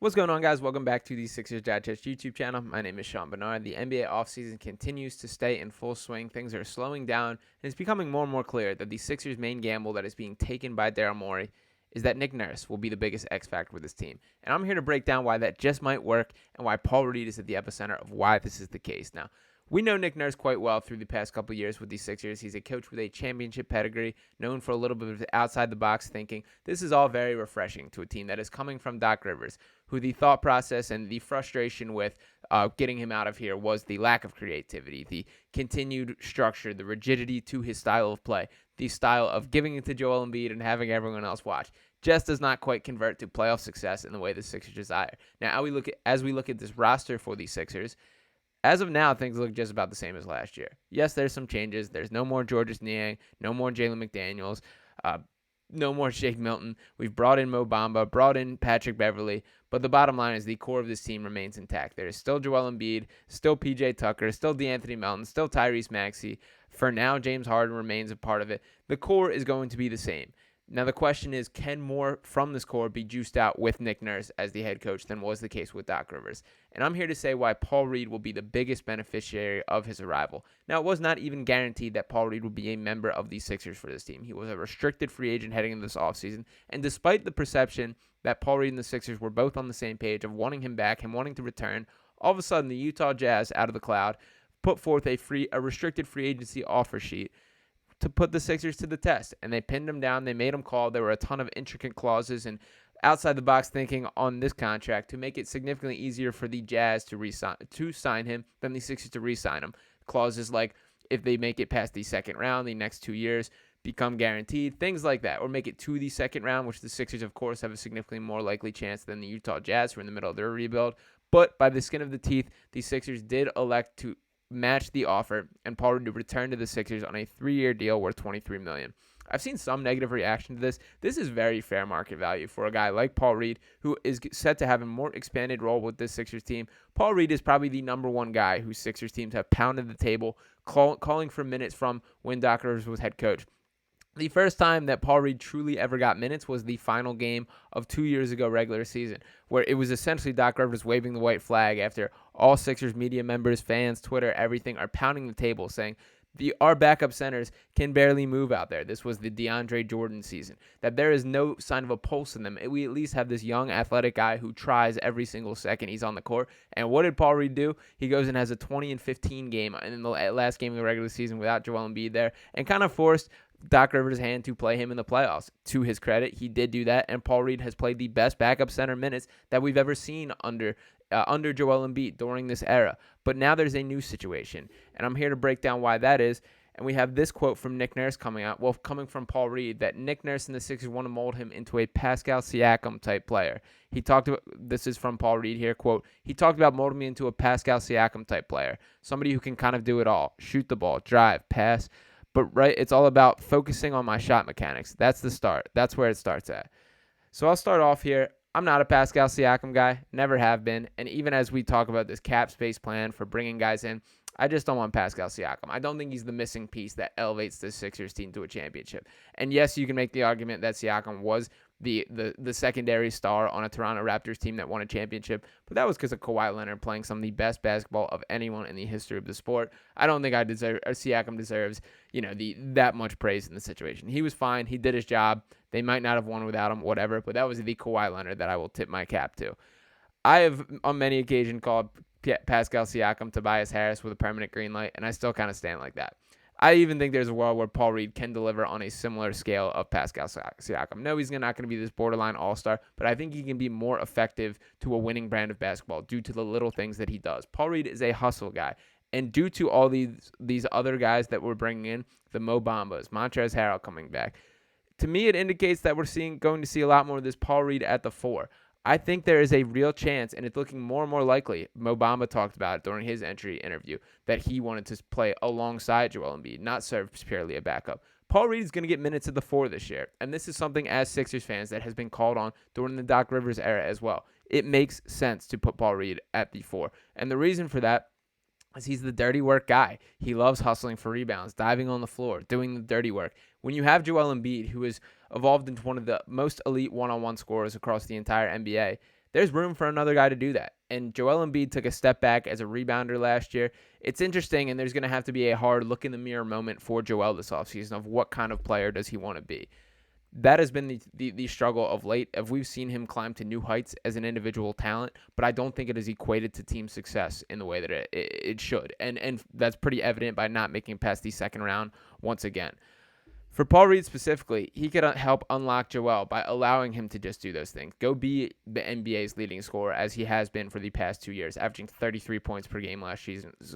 What's going on, guys? Welcome back to the Sixers Digest YouTube channel. My name is Sean Barnard. The NBA offseason continues to stay in full swing. Things are slowing down, and it's becoming more and more clear that the Sixers' main gamble that is being taken by Daryl Morey is that Nick Nurse will be the biggest X factor with this team. And I'm here to break down why that just might work and why Paul Reed is at the epicenter of why this is the case. Now, we know Nick Nurse quite well through the past couple of years with the Sixers. He's a coach with a championship pedigree, known for a little bit of outside-the-box thinking. This is all very refreshing to a team that is coming from Doc Rivers, who the thought process and the frustration with getting him out of here was the lack of creativity, the continued structure, the rigidity to his style of play, the style of giving it to Joel Embiid and having everyone else watch. Just does not quite convert to playoff success in the way the Sixers desire. Now, as we look at this roster for the Sixers, as of now, things look just about the same as last year. Yes, there's some changes. There's no more Georges Niang, no more Jalen McDaniels, no more Shake Milton. We've brought in Mo Bamba, brought in Patrick Beverley, but the bottom line is the core of this team remains intact. There is still Joel Embiid, still PJ Tucker, still DeAnthony Melton, still Tyrese Maxey. For now, James Harden remains a part of it. The core is going to be the same. Now, the question is, can more from this core be juiced out with Nick Nurse as the head coach than was the case with Doc Rivers? And I'm here to say why Paul Reed will be the biggest beneficiary of his arrival. Now, it was not even guaranteed that Paul Reed would be a member of the Sixers for this team. He was a restricted free agent heading into this offseason. And despite the perception that Paul Reed and the Sixers were both on the same page of wanting him back, him wanting to return, all of a sudden the Utah Jazz, out of the cloud, put forth a restricted free agency offer sheet to put the Sixers to the test, and they pinned him down. They made him call. There were a ton of intricate clauses and outside-the-box thinking on this contract to make it significantly easier for the Jazz to sign him than the Sixers to re-sign him. Clauses like if they make it past the second round, the next 2 years become guaranteed, things like that, or make it to the second round, which the Sixers, of course, have a significantly more likely chance than the Utah Jazz, who are in the middle of their rebuild. But by the skin of the teeth, the Sixers did elect to match the offer, and Paul Reed to return to the Sixers on a 3-year deal worth $23 million. I've seen some negative reaction to this. This is very fair market value for a guy like Paul Reed, who is set to have a more expanded role with this Sixers team. Paul Reed is probably the number one guy whose Sixers teams have pounded the table, calling for minutes from when Doc Rivers was head coach. The first time that Paul Reed truly ever got minutes was the final game of 2 years ago regular season, where it was essentially Doc Rivers waving the white flag after all Sixers media members, fans, Twitter, everything are pounding the table saying our backup centers can barely move out there. This was the DeAndre Jordan season, that there is no sign of a pulse in them. We at least have this young athletic guy who tries every single second he's on the court. And what did Paul Reed do? He goes and has a 20-15 game in the last game of the regular season without Joel Embiid there and kind of forced Doc Rivers' hand to play him in the playoffs. To his credit, he did do that, and Paul Reed has played the best backup center minutes that we've ever seen under Joel Embiid during this era. But now there's a new situation, and I'm here to break down why that is. And we have this quote from Nick Nurse coming from Paul Reed, that Nick Nurse and the Sixers want to mold him into a Pascal Siakam type player. He talked about, this is from Paul Reed here, quote, he talked about molding me into a Pascal Siakam type player, somebody who can kind of do it all, shoot the ball, drive, pass. But it's all about focusing on my shot mechanics. That's the start. That's where it starts at. So I'll start off here. I'm not a Pascal Siakam guy, never have been. And even as we talk about this cap space plan for bringing guys in, I just don't want Pascal Siakam. I don't think he's the missing piece that elevates the Sixers team to a championship. And yes, you can make the argument that Siakam was the secondary star on a Toronto Raptors team that won a championship, but that was because of Kawhi Leonard playing some of the best basketball of anyone in the history of the sport. I don't think Siakam deserves, that much praise in the situation. He was fine. He did his job. They might not have won without him, whatever, but that was the Kawhi Leonard that I will tip my cap to. I have on many occasions called Pascal Siakam Tobias Harris with a permanent green light, and I still kind of stand like that. I even think there's a world where Paul Reed can deliver on a similar scale of Pascal Siakam. No, he's not going to be this borderline all-star, but I think he can be more effective to a winning brand of basketball due to the little things that he does. Paul Reed is a hustle guy, and due to all these other guys that we're bringing in, the Mo Bambas, Montrezl Harrell coming back, to me it indicates that we're going to see a lot more of this Paul Reed at the 4. I think there is a real chance, and it's looking more and more likely. Mo Bamba talked about it during his entry interview, that he wanted to play alongside Joel Embiid, not serve purely a backup. Paul Reed is going to get minutes at the 4 this year, and this is something as Sixers fans that has been called on during the Doc Rivers era as well. It makes sense to put Paul Reed at the 4, and the reason for that is he's the dirty work guy. He loves hustling for rebounds, diving on the floor, doing the dirty work. When you have Joel Embiid, who has evolved into one of the most elite one-on-one scorers across the entire NBA, there's room for another guy to do that. And Joel Embiid took a step back as a rebounder last year. It's interesting, and there's going to have to be a hard look in the mirror moment for Joel this offseason of what kind of player does he want to be. That has been the struggle of late. We've seen him climb to new heights as an individual talent, but I don't think it is equated to team success in the way that it should. And that's pretty evident by not making it past the second round once again. For Paul Reed specifically, he could help unlock Joel by allowing him to just do those things. Go be the NBA's leading scorer, as he has been for the past 2 years, averaging 33 points per game last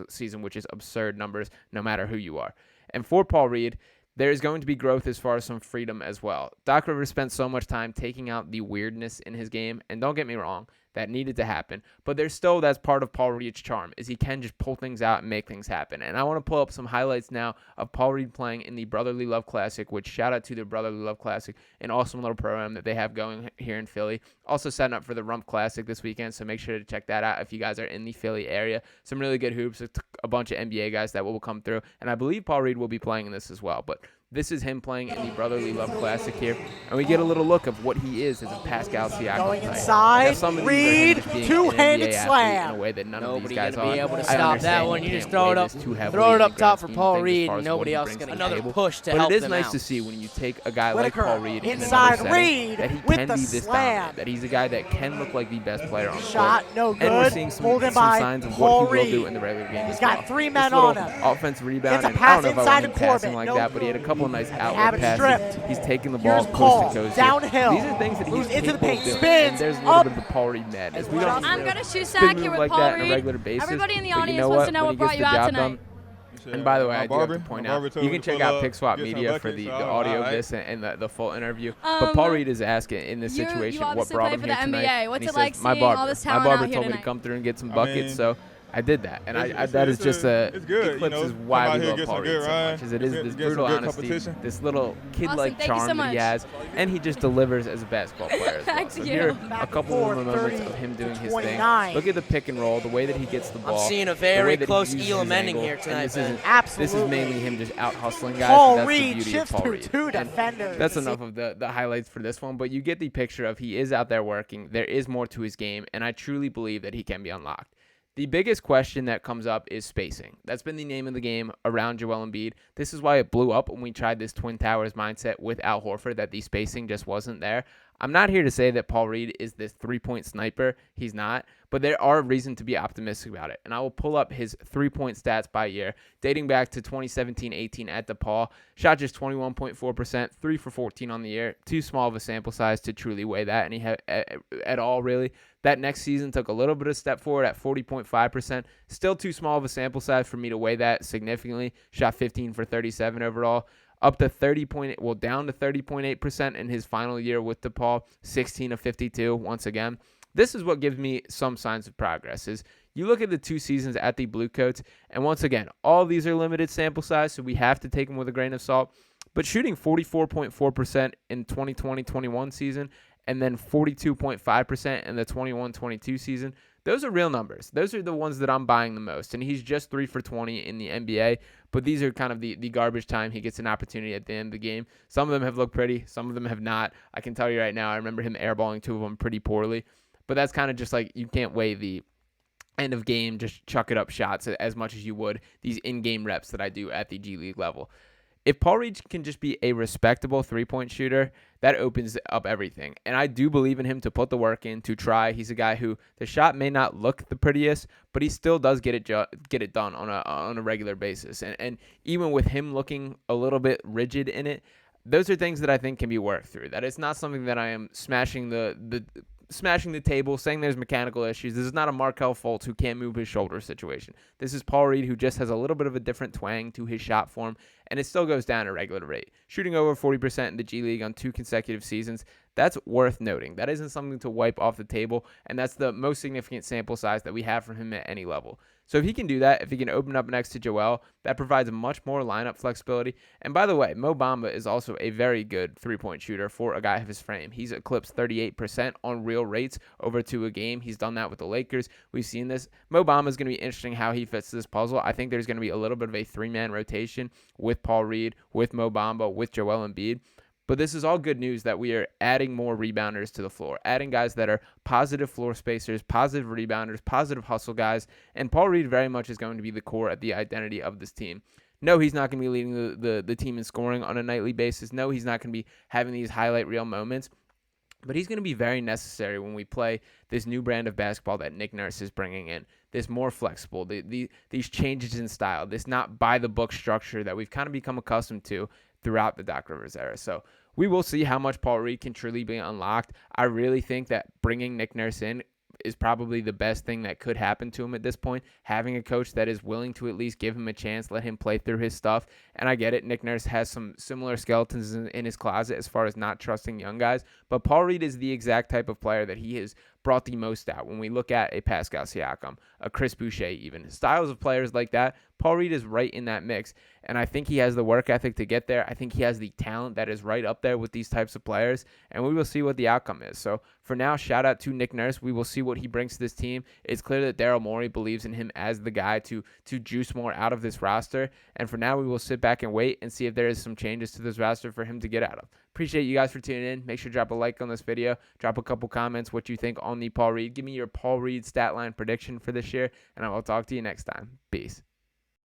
season, which is absurd numbers no matter who you are. And for Paul Reed, there is going to be growth as far as some freedom as well. Doc Rivers spent so much time taking out the weirdness in his game, and don't get me wrong, that needed to happen. But that's part of Paul Reed's charm, is he can just pull things out and make things happen. And I want to pull up some highlights now of Paul Reed playing in the Brotherly Love Classic, which shout out to the Brotherly Love Classic, an awesome little program that they have going here in Philly. Also setting up for the Rump Classic this weekend, so make sure to check that out if you guys are in the Philly area. Some really good hoops, a bunch of NBA guys that will come through, and I believe Paul Reed will be playing in this as well. But this is him playing in the Brotherly Love Classic here, and we get a little look of what he is as a Pascal Siakam Going type. inside, Reed, two-handed slam. In a way that none Nobody of these guys gonna be are. able to stop that one. You just throw it up top for Paul Reed, and nobody else is gonna another push to help them out. But it is nice to see when you take a guy like Paul Reed inside in Reed that he with can the be this slam. dominant, that he's a guy that can look like the best player on the Shot, court. no good. And we're seeing some by signs of Paul what he will Reed. do in the regular game. He's got three men this on him. Offensive rebound. Gets a And pass I don't know if I inside want him to passing Corbett. like No that, but he had a couple of nice outlet passes. He's taking the ball Here's coast Paul, to coast. downhill. These are things that he's Moves into the capable paint, of doing. spins, And there's a little up. bit of the Paul Reed madness. We don't I'm going to shoot spin sack move here with like Paul that on a Reed. regular basis. Everybody in the But you audience know wants what? to know When what he brought gets you the out job tonight. done, and by the way, I do have to point out, you can check out Pick Swap Media for the audio of this and the full interview. But Paul Reed is asking in this situation what brought him here tonight. What's and it he like says, my seeing all barber. this My talent barber out here told me to tonight? come through and get some buckets, so I did that. And that is just it's good, eclipses come why out we here, love get Paul some Reed good so ride, much. As it is get this some brutal good honesty, competition. this little kid-like Awesome, thank you so charm that he much. has, and he just delivers as a basketball player as well. Back So to here you. are a couple of the moments of him doing his thing. 29. Look at the pick and roll, the way that he gets the ball. I'm seeing a the way very that he close uses Elam his ending angle, here and tonight, this man. is Absolutely. mainly him just out hustling guys. Paul and that's Reed the beauty shifts of Paul through Reed. two And defenders. that's enough of the highlights for this one, but you get the picture of he is out there working. There is more to his game, and I truly believe that he can be unlocked. The biggest question that comes up is spacing. That's been the name of the game around Joel Embiid. This is why it blew up when we tried this Twin Towers mindset with Al Horford, that the spacing just wasn't there. I'm not here to say that Paul Reed is this three-point sniper. He's not. But there are reason to be optimistic about it. And I will pull up his three-point stats by year, dating back to 2017-18 at DePaul. Shot just 21.4%, 3 for 14 on the year. Too small of a sample size to truly weigh that at all, really. That next season took a little bit of step forward at 40.5%. Still too small of a sample size for me to weigh that significantly. Shot 15 for 37 overall. Up to down to 30.8% in his final year with DePaul, 16 of 52 once again. This is what gives me some signs of progress. Is you look at the 2 seasons at the Bluecoats, and once again, all these are limited sample size, so we have to take them with a grain of salt. But shooting 44.4% in 2020-21 season, and then 42.5% in the 21-22 season, those are real numbers. Those are the ones that I'm buying the most. And he's just 3 for 20 in the NBA. But these are kind of the garbage time. He gets an opportunity at the end of the game. Some of them have looked pretty. Some of them have not. I can tell you right now, I remember him airballing 2 of them pretty poorly. But that's kind of just like, you can't weigh the end of game, just chuck it up shots as much as you would these in-game reps that I do at the G League level. If Paul Reed can just be a respectable three-point shooter, that opens up everything. And I do believe in him to put the work in, to try. He's a guy who the shot may not look the prettiest, but he still does get it done on a regular basis. And even with him looking a little bit rigid in it, those are things that I think can be worked through. That it's not something that I am smashing the table, saying there's mechanical issues. This is not a Markelle Fultz who can't move his shoulder situation. This is Paul Reed, who just has a little bit of a different twang to his shot form, and it still goes down at a regular rate. Shooting over 40% in the G League on 2 consecutive seasons, that's worth noting. That isn't something to wipe off the table, and that's the most significant sample size that we have from him at any level. So if he can do that, if he can open up next to Joel, that provides much more lineup flexibility. And by the way, Mo Bamba is also a very good three-point shooter for a guy of his frame. He's eclipsed 38% on real rates over 2 a game. He's done that with the Lakers. We've seen this. Mo Bamba is going to be interesting how he fits this puzzle. I think there's going to be a little bit of a 3-man rotation with Paul Reed, with Mo Bamba, with Joel Embiid. But this is all good news that we are adding more rebounders to the floor, adding guys that are positive floor spacers, positive rebounders, positive hustle guys, and Paul Reed very much is going to be the core of the identity of this team. No, he's not going to be leading the team in scoring on a nightly basis. No, he's not going to be having these highlight reel moments. But he's going to be very necessary when we play this new brand of basketball that Nick Nurse is bringing in. This more flexible, these changes in style, this not by-the-book structure that we've kind of become accustomed to throughout the Doc Rivers era. So we will see how much Paul Reed can truly be unlocked. I really think that bringing Nick Nurse in is probably the best thing that could happen to him at this point. Having a coach that is willing to at least give him a chance, let him play through his stuff. And I get it. Nick Nurse has some similar skeletons in his closet as far as not trusting young guys. But Paul Reed is the exact type of player that he has brought the most out. When we look at a Pascal Siakam, a Chris Boucher even, styles of players like that, Paul Reed is right in that mix. And I think he has the work ethic to get there. I think he has the talent that is right up there with these types of players. And we will see what the outcome is. So for now, shout out to Nick Nurse. We will see what he brings to this team. It's clear that Daryl Morey believes in him as the guy to juice more out of this roster. And for now, we will sit back and wait and see if there is some changes to this roster for him to get out of. Appreciate you guys for tuning in. Make sure to drop a like on this video. Drop a couple comments what you think on the Paul Reed. Give me your Paul Reed stat line prediction for this year, and I will talk to you next time. Peace.